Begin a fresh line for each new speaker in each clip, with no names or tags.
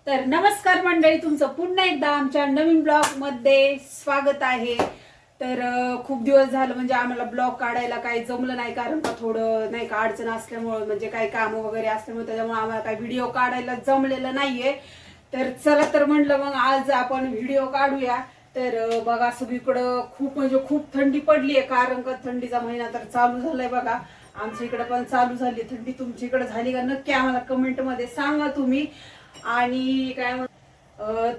तर नमस्कार मंडळी, तुमचं पुन्हा एकदा आमच्या नवीन ब्लॉग मध्ये स्वागत आहे. तर खूप दिवस झालं म्हणजे आम्हाला ब्लॉग काढायला काही जमलं नाही, कारण का थोडं नाही का अडचण असल्यामुळे, म्हणजे काही काम वगैरे असल्यामुळे त्याच्यामुळे आम्हाला काही व्हिडिओ काढायला जमलेलं नाहीये. तर चला तर म्हणलं मग आज आपण व्हिडिओ काढूया. तर बघा सगळीकडं खूप म्हणजे खूप थंडी पडली आहे, कारण का थंडीचा महिना तर चालू झालाय. बघा आमच्या इकडे पण चालू झाली थंडी. तुमच्या इकडे झाली का नक्की आम्हाला कमेंट मध्ये सांगा तुम्ही. आणि काय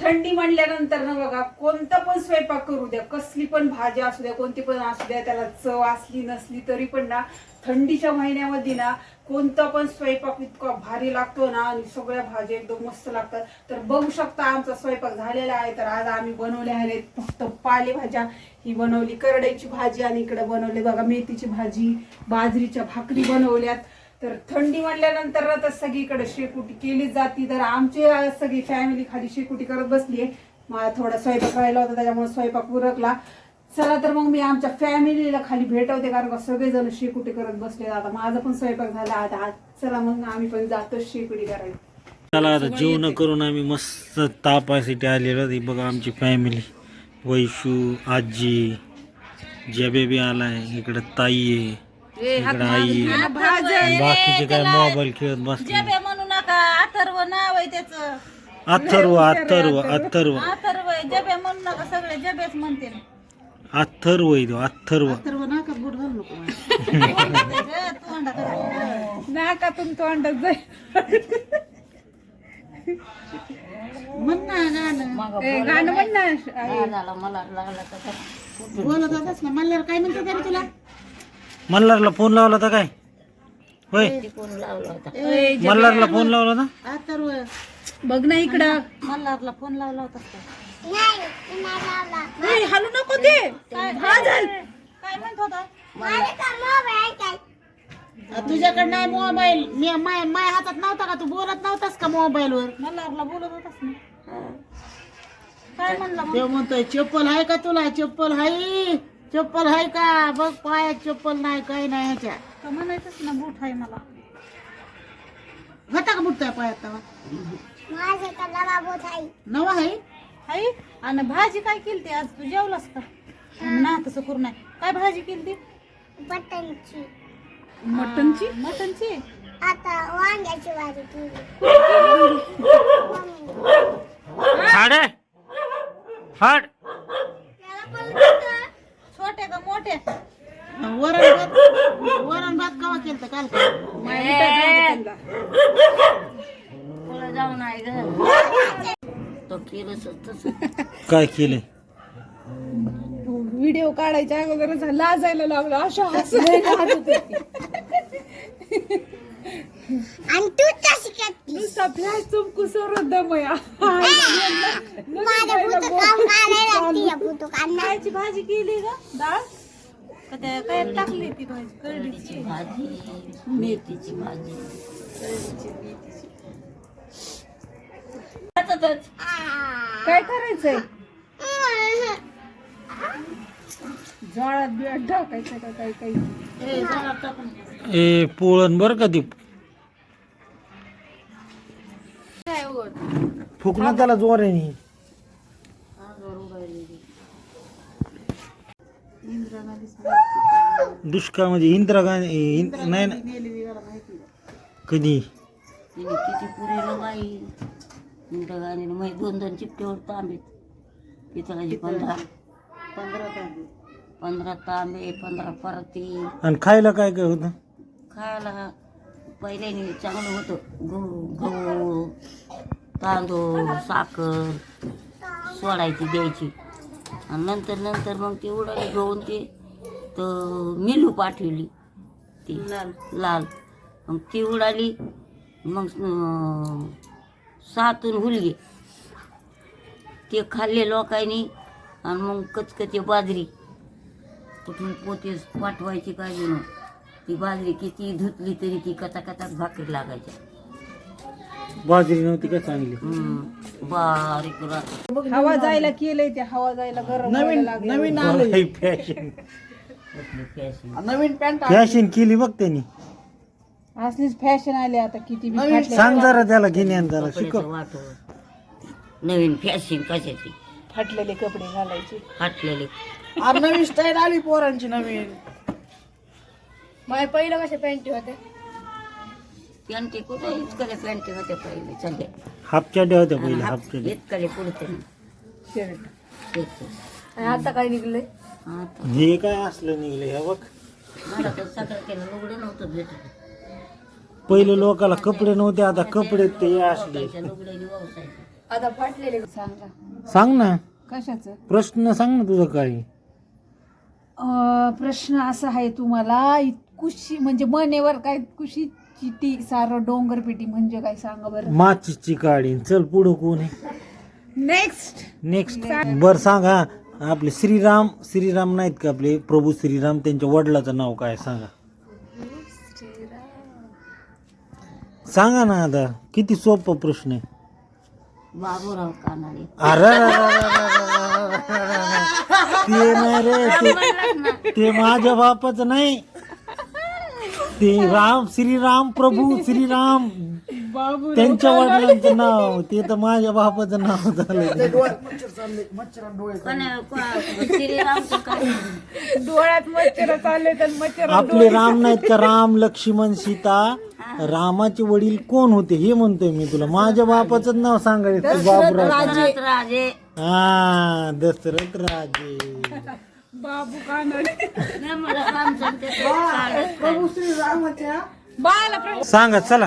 थंडी म्हणल्यानंतर ना बघा कोणता पण स्वयंपाक करू द्या, कसली पण भाजी असू द्या, कोणती पण असू द्या, त्याला चव असली नसली तरी पण ना थंडीच्या महिन्यामध्ये ना कोणता पण स्वयंपाक इतका भारी लागतो ना, आणि सगळ्या भाज्या एकदम मस्त लागतात. तर बघू शकता आमचा स्वयंपाक झालेला आहे. तर आज आम्ही बनवले आहेत फक्त पालेभाज्या. ही बनवली करडईची भाजी, आणि इकडे बनवले बघा मेथीची भाजी, बाजरीच्या भाकरी बनवल्यात. तर थंडी म्हणल्यानंतर तर सगळीकडे शेकोटी केली जाते. तर आमची सगळी फॅमिली खाली शेकोटी करत बसलीये. मला थोडा स्वयंपाक राहिला होता त्याच्यामुळे स्वयंपाक उरकला. चला तर मग मी आमच्या फॅमिलीला खाली भेटवते, कारण का सगळेजण शेकोटी करत बसले. आता माझा पण स्वयंपाक झाला. आता चला मग आम्ही पण जातो शेकोटी करायला.
चला आता जेवण करून आम्ही मस्त तापायसाठी आलेलो. ती बघा आमची फॅमिली, वैशू, आजी, जबेबी आलाय, इकडे ताई आहे, इकडे आई आहे, बाकीचे काय मोबाईल खेळत बसले.
म्हणू नका, अथर्व नाव आहे त्याचं.
अथर्व अथर्व अथर्व
अथर्व आहे, जबे म्हणू नका, सगळे जबेच म्हणते.
अथर्व आहे तो, अथर्व.
नाकातून तोंडात जाईल.
म्हण ना गाणं.
गाणं म्हण ना.
झाला मला लागला तर
बोलत होतास ना म्हणल्यावर काय म्हणतो तरी तुला.
मल्हारला फोन लावला होता काय? होय,
फोन लावला होता.
मल्हारला फोन लावला होता.
अथर्व बघ ना इकडं.
मल्हारला फोन लावला होता का?
हलू नको ते.
काय म्हणत होता?
तुझ्याकडे नाही मोबाईल, मी माय हातात नव्हता का? तू बोलत नव्हतास का मोबाईल वर?
मल्हारला बोलत होतास ना. काय म्हणला मग?
ते म्हणतोय चप्पल आहे का तुला? चप्पल आहे, चप्पल आहे का? बघ पायात चप्पल नाही, काही नाही ह्याच्या.
तर म्हणायचंच ना बूट आहे मला.
होता का बुटताय पायात तेव्हा? नवा आहे.
हाय. आणि भाजी काय केली आज? तू जेवलास का? ना तसं करू नाही. काय भाजी केली?
मटनची.
मटनची.
आता वांग्याची भाजी केली.
हाडे हाड.
छोटे का मोठे?
वरण भात कवा केलं काल का?
पुढे जाऊन आहे ग. तो केलंच तसं.
काय केले?
व्हिडिओ काढायच्या अगोदरच लाजायला लागलो, अशा
आणि तू कशी करते?
नुसता फ्लॅश चमकू सरत दमया.
माझ्या भूत काम काढायला लागते, भूत काढणार.
कायची भाजी केली ग? डाळ का त्या काय टाकली ती भाजी? करडीची भाजी, मेथीची भाजी.
काय करायचंय? झाडात बिळात टाकायचं का काही काही?
ए पोळण बर का ती फुकणं त्याला जोराने. दुष्काळ म्हणजे इंदिरा गांधी नाही ना कधी
किती पुरीला बाई इंदिरा गांधीने मग 2-2 चिपटेवर तांबे पितळाची 15 तांबे, 15 परती.
आणि खायला काय काय होतं?
खायला पहिल्याने चांगलं होतं. गहू, तांदूळ, साखर सोडायची, द्यायची. आणि नंतर मग ते उडाली घेऊन ते तर मिलू पाठवली ती लाल. मग ती उडाली. मग 6 हुलगे ते खाल्ले लोकांनी. आणि मग कचकची बाजरी कुठून पोते पाठवायची काय जण. ती बाजरी किती धुतली तरी ती कचाकचाच भाकरी लागायच्या.
बाजरी नव्हती का चांगली?
बारीक
हवा जायला केलंय, ते हवा जायला गरम नवीन
फॅशन
नवीन पॅन्ट
फॅशन केली बघ त्यांनी.
असलीच फॅशन आली आता किती बी फाटल्या.
सांग जरा त्याला घेणे त्याला शिकव.
वाटो नवीन फॅशन कशाची
फाटलेले कपडे घालायचे.
फाटलेले.
अरे नवीन स्टाईल आली पोरांची नवीन.
माझ्या पहिलं कशा पॅन्टी होत्या.
पॅन्टी कुठे इतकडे पॅन्टी होत्या पहिले सगळे.
हाफ चड्या होत्या पहिले, हाफ चड्या.
इतकडे पुढते
शर्ट. आता काय निघलंय.
आता
हे काय असलं निघलं हे बघ.
मला तर सगळं केलं लुगडं नव्हतं भेटत.
पहिले लोकाला कपडे नव्हते, आता कपडे ते असले.
त्या लुगड्याने व्यवसाय.
आता फाटलेले सांगा
सांग ना,
कशाचं.
प्रश्न सांग ना तुझं काय.
प्रश्न असा आहे तुम्हाला, कुशी म्हणजे मनेवर काय कुशी चिटी सारं डोंगर पेटी म्हणजे काय सांगा बरं.
माचीची काढी. चल पुढं कोण आहे. नेक्स्ट बर सांगा. आपले श्रीराम नाहीत का, आपले प्रभू श्रीराम, त्यांच्या वडिलाचं नाव काय सांगा. सांगा ना, आता किती सोपा प्रश्न आहे.
बाबूराव कानाडे.
अरे ते नाही रे, ते माझ्या बापाचं नाही. ते श्रीराम प्रभू श्रीराम त्यांच्या वडिलांचं नाव. ते तर माझ्या बापाचं नाव झालं.
श्रीरामचं काय.
डोळ्यात मच्छर चालले तर मच्छर.
आपले राम नाहीत का, राम लक्ष्मण सीता. रामाचे वडील कोण होते हे म्हणतोय मी तुला. माझ्या बापाचं नाव सांगायचं. बाबूराव.
दशरथ राजे.
हा, दशरथ राजे.
बाबू कानडे.
नाही मला रामचंद्र त्याचं काढत
प्रभू श्री रामाच्या
बाळाला प्रश्न.
सांगा चला.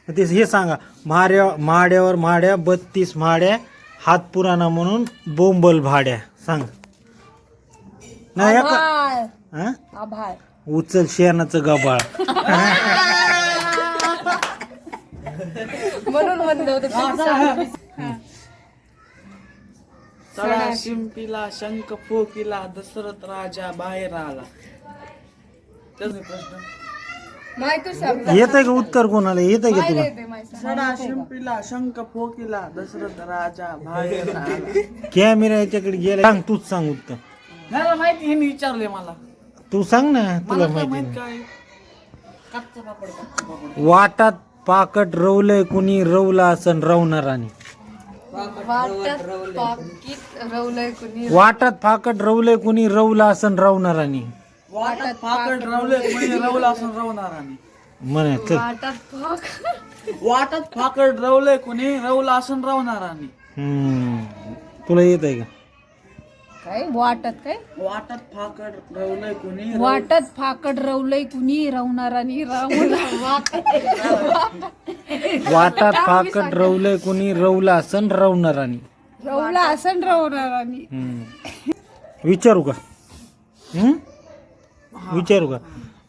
ते हे सांगा. महाड्यावर महाड्या 32 महाड्या, हात पुराणा म्हणून बोंबल भाड्या. सांग. नाही
आभाळ.
हा?
आभाळ.
उचल शेणाचं गबाळ.
म्हणून म्हणलं होतं.
चला शिंपीला शंख फोकिला दशरथ राजा बाहेर आला. त्याचा प्रश्न.
येत आहे का उत्तर कोणाला, येत आहे का तुला.
सडा शिंपीला शंख फोकिला दशरथ राजा बाहेर आला.
कॅमेरा याच्याकडे गेला. सांग, तूच सांग उत्तर.
मला माहिती, हे विचारले मला.
तू सांग ना, तुला
मला काय
माहिती
माहित
नाही.
काय. कच्चा पापड.
वाटात पाकट रवलंय कुणी, रवला असन रवणारानी. वाटात फाकट रवलंय कुणी, रवला असन रवणारानी.
वाटात फाकड रवले म्हणजे रवला असं रवणारानी.
म्हणे चल.
वाटात फाकड रवले कोणी, रवला असं रवणारानी.
तुला येत आहे का.
काय वाटत काय.
वाटात फाकड रवले कोणी,
वाटत फाकड रवलय कुणी, रवणारानी
वाटात फाकट रवलंय कुणी, रवला असन रवणारानी.
रवला असन रवणारानी.
विचारू का. विचारू का.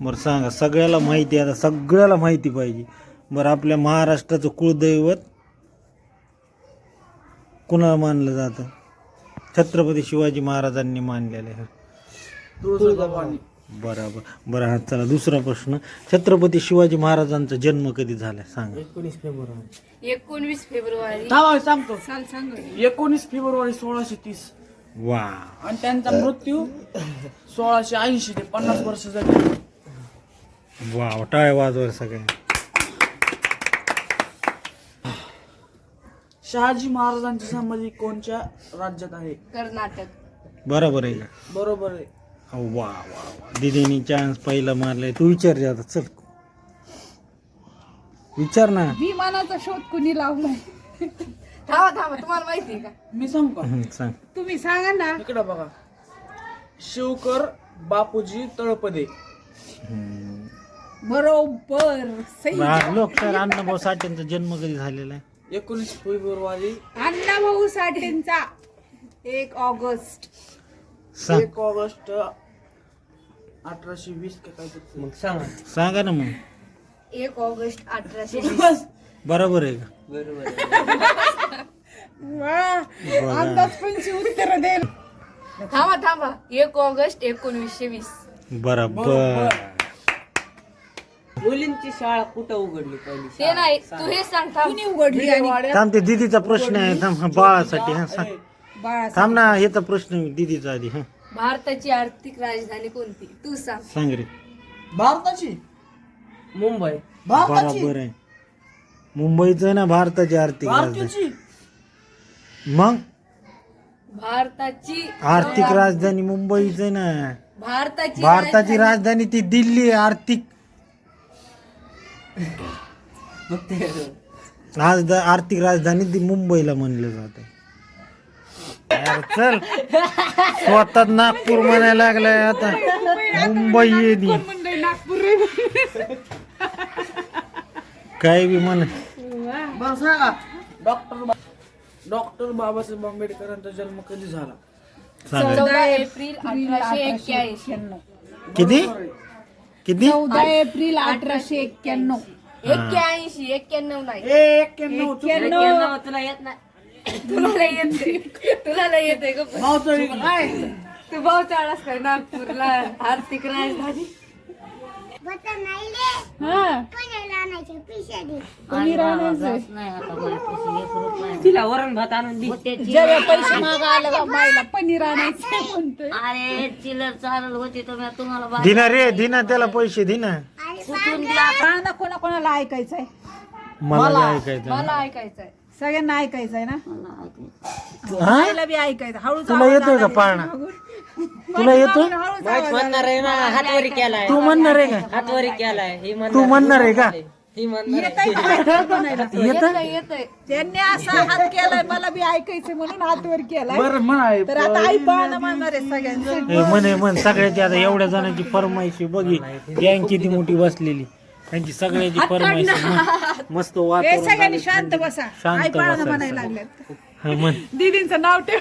बरं सांगा. सगळ्याला माहिती आहे, आता सगळ्याला माहिती पाहिजे. बरं, आपल्या महाराष्ट्राचं कुळदैवत कुणाला मानलं जातं. छत्रपती शिवाजी महाराजांनी मानलेलं आहे.
तुळजाभवानी.
बरोबर. बरं, हा चला दुसरा प्रश्न. छत्रपती शिवाजी महाराजांचा जन्म कधी झाला सांगा.
19 फेब्रुवारी.
थांबा, सांगतो.
सांग.
19 फेब्रुवारी 1630.
वा.
आणि त्यांचा मृत्यू 1680 ते 50 वर्ष झाली.
वा, टाळ्या वाजवा सगळ्या.
शहाजी महाराजांची समाधी कोणत्या राज्यात आहे.
कर्नाटक.
बरोबर आहे का.
बरोबर आहे.
वा वा वा. दिदीने चान्स पहिला मारलाय. तू विचार रे आता. चल विचार ना.
विमानाचा शोध कुणी लावलाय. थांबा तुम्हाला माहिती आहे का.
मी सांगू का.
सांग.
तुम्ही सांगा ना.
इकडे बघा. शिवकर बापूजी तळपदे.
बरोबर. सही.
लोक सर अण्णाभाऊ साठेंचा जन्म कधी झालेला आहे.
19 फेब्रुवारी.
अण्णाभाऊ साठेंचा 1 ऑगस्ट.
सांग.
1 ऑगस्ट 1820 का काहीतरी. मग सांगा.
सांगा ना मग.
1 ऑगस्ट 1820.
बरोबर आहे का.
अंदाज पंची उत्तर देईल. थांबा 1 ऑगस्ट 1920.
बरोबर.
मुलींची शाळा कुठं उघडली पहिली.
ते नाही, तू हे सांग. कुणी उघडली आणि
थांब, ते दीदीचा प्रश्न आहे. थांब, बाळासाठी. हा सांग.
बाळा.
थांब ना, हेचा प्रश्न दीदीचा आधी. हा
भारताची आर्थिक राजधानी कोणती तू सांग.
सांग रे.
भारताची.
मुंबई.
भारताची.
बरोबर आहे. मुंबईचं आहे ना भारताची आर्थिक राजधानी.
भारताची.
मग
भारताची
आर्थिक राजधानी मुंबईच आहे ना.
भारताची
भारताची राजधानी ती दिल्ली आहे. आर्थिक राजधानी ती मुंबईला म्हणलं जात. चल स्वतः नागपूर म्हणायला लागलाय आता. मुंबई येते काय बी म्हण.
बरं सांगा डॉक्टर बाबासाहेब आंबेडकरांचा जन्म कधी झाला?
सांगा
14 एप्रिल 1891.
किती किती
14 एप्रिल 1891. 91 नाही.
91
तुला येत नाही.
तुला नाही येते ग.
मावसळी काय?
तू भाऊ चाळास काय नागपूरला आर्थिक राजधानी.
बता नाही ले
हा
पण आणायचे पिशाडी
आणि बाबा जात नाही आता माझ्यापाशी 1 रुपया नाही.
तिला वरण भात आणून दे.
होत्याची-
जेव्हा पैसे मागायला मायला पनीर आणायचं म्हणतोय.
अरे चिल्लर चालत होती तर मी तुम्हाला बाहेर
दिना रे दिना त्याला पैसे दिना.
कुठून द्या.
गाणं कोणाकोणाला ऐकायचंय?
मला बी ऐकायचं.
मला ऐकायचंय. सगळ्यांना ऐकायचंय ना?
मला ऐकायचं.
हा?
मला बी ऐकायचं. हळूच
तुला येतोय का पाळणा? तुला येतोय?
म्हणणार आहे ना हातवरी केलाय.
तू म्हणणार आहे का?
हातवरी केलाय ही
तू म्हणणार आहे का?
ही म्हणणार
येतंय. त्यांनी असा हात केलाय मला बी ऐकायचं म्हणून हातवर केलाय.
बरं म्हणाय
तर आता आई पाहणं म्हणणार आहे सगळ्यांचं.
ए, म्हण सगळ्याची आता एवढ्या जणांची फरमाईशी बघी गँग किती मोठी बसलेली. त्यांची सगळ्याची फरमाईशी मस्त
हे
वातावरण
सगळ्यांनी
झालं.
शांत बसा.
शांत
आई पाहणं
बसा.
म्हणायला लागल्यात.
हा, म्हण.
दीदींचं नाव ठेव.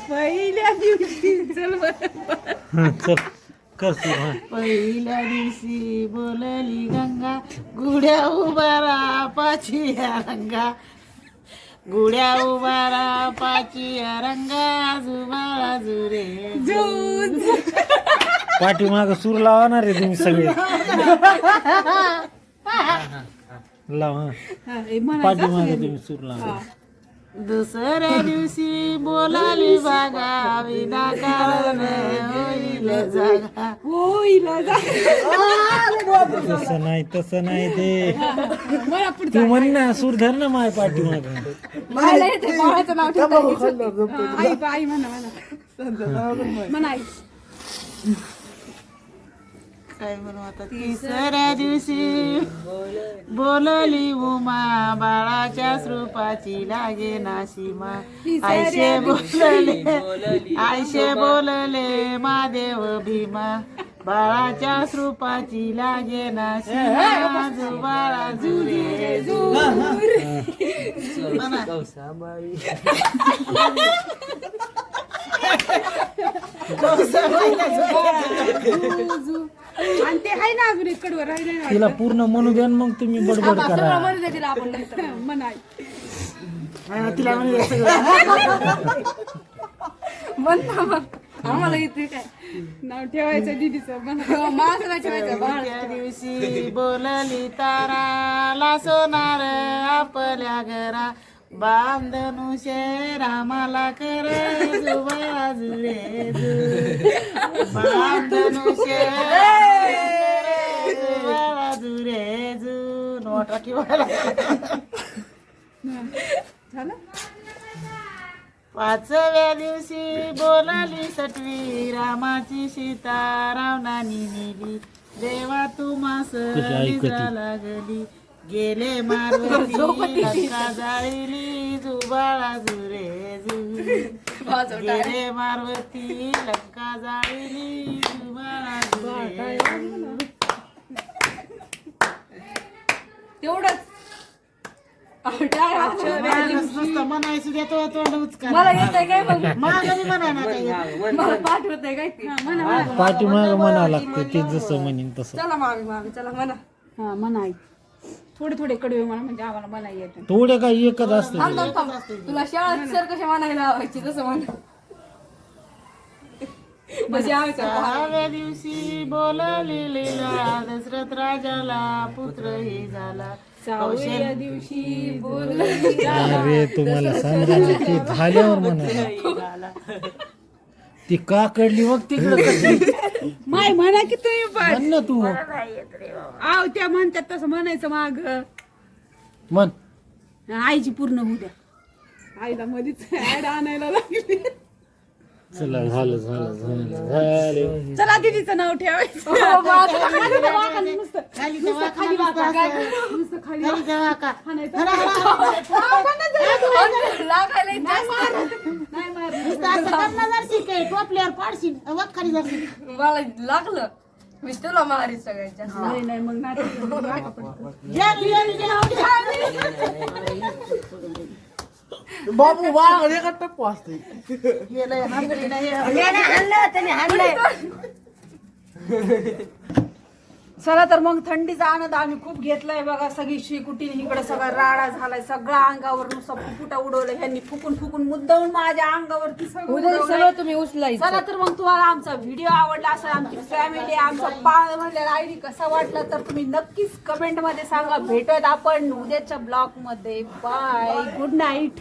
पहिल्या दिवशी चल बरं.
हं, चल कर सुरू. हा.
पहिल्या दिवशी बोलली गंगा गुड्या उभारा पाचिया रंगा गुड्या उभारा पाचिया रंगा जुबाळा जुरे
पाठीमाग सूर लावणार रे तुम्ही सगळे. लाव हा. पाठीमाग तुम्ही सूर लावा.
दुसऱ्या दिवशी बोलाली बागा विनाकारण होईल जागा
तसं नाही तसं नाही ते तू म्हण ना सूर धर ना माय पाठीमाग.
मला येते बाळाचं नाव ठेवता. आई म्हणा म्हणा आई.
काय म्हणू आता तिसऱ्या दिवशी बोलली उमा बाळाच्या स्वरूपाची लागे नाशिमा आयशे बोलले महादेव भीमा बाळाच्या स्वरूपाची लागे नाशिमा जुबाळा जुरे
आणि ते आहे ना अजून एक कडवर राहिले ना.
तिला पूर्ण म्हणू द्या मग तुम्ही बडबड करा.
म्हणा आई.
तिला
आम्हाला इथे काय नाव ठेवायचं दीदीचं माझं नाही ठेवायचं.
त्या दिवशी बोलली ताराला सोनार आपल्या घरा बांधनुषे रामाला कर जुबा जुरे बांधनुषे जुबा जुरे जु नोटा ठेवायला
झालं.
5व्या दिवशी बोलाली सटवी रामाची सीता रावणानी नेली देवा तू मास निद्रा लागली गेले मारवती लंका जाळली जुबाळा जुरे जु गेले मारवती लंका जाळली जुबाळा जुरे
तेवढंच.
नुसतं म्हणायचं देतो तोंड उचका
मला येतंय काय मग
मागणी म्हणा ना काही
मला पाठवतंय काय ते. म्हणा
पाठीमाग म्हणावं लागतं ते जसं म्हणीन तसं.
चला मामी चला म्हणा. हा म्हणा आई. थोडे थोडे कडवे म्हणा म्हणजे आम्हाला म्हणा येतं.
थोडे काही एकच असते.
तुला शाळेत सर कशा म्हणायला लावायची तसं म्हणा. म्हणजे आमचं
6व्या दिवशी बोलली लीला दशरथ राजाला पुत्रही झाला
6व्या दिवशी बोलली.
अरे तुम्हाला समजा ते झाल्यावर म्हणा. ती का कडली मग तिकडं
माय म्हणा की तुम्ही पण.
म्हण ना तू.
आव त्या म्हणतात तसं म्हणायचं माग.
म्हण
आईची पूर्ण होऊ द्या. आईला मध्येच ऍड आणायला लागली.
चला झालं झालं झालं झालं.
चला दीदीचं नाव ठेवायचं. नुसतं खाली नुसतं खाली वाका. नुसतं खाली वाका. हाणायचं. नाही मारत.
टोपल्यावर पाडशील वत खाली जाशील.
मला लागलं मी तुला मारी सगळ्याच्या
नाही नाही मग नाही.
बाबू वाघ एका टप्पू असते.
चला तर मग थंडीचा आनंद आम्ही खूप घेतलाय बघा. सगळी शिकुटीने इकडे सगळा राडा झालाय. सगळा अंगावर नुसतं फुकुटा उडवलं ह्यांनी. फुकून फुकून मुद्दाहून माझ्या अंगावरती सगळं उडवलंय.
सगळं तुम्ही उचलायचं.
चला तर मग तुम्हाला आमचा व्हिडिओ आवडला असेल, आमची फॅमिली आमचा पाळ म्हणलेला आयडी कसा वाटला तर तुम्ही नक्कीच कमेंट मध्ये सांगा. भेटूयात आपण उद्याच्या ब्लॉग मध्ये. Bye, good night.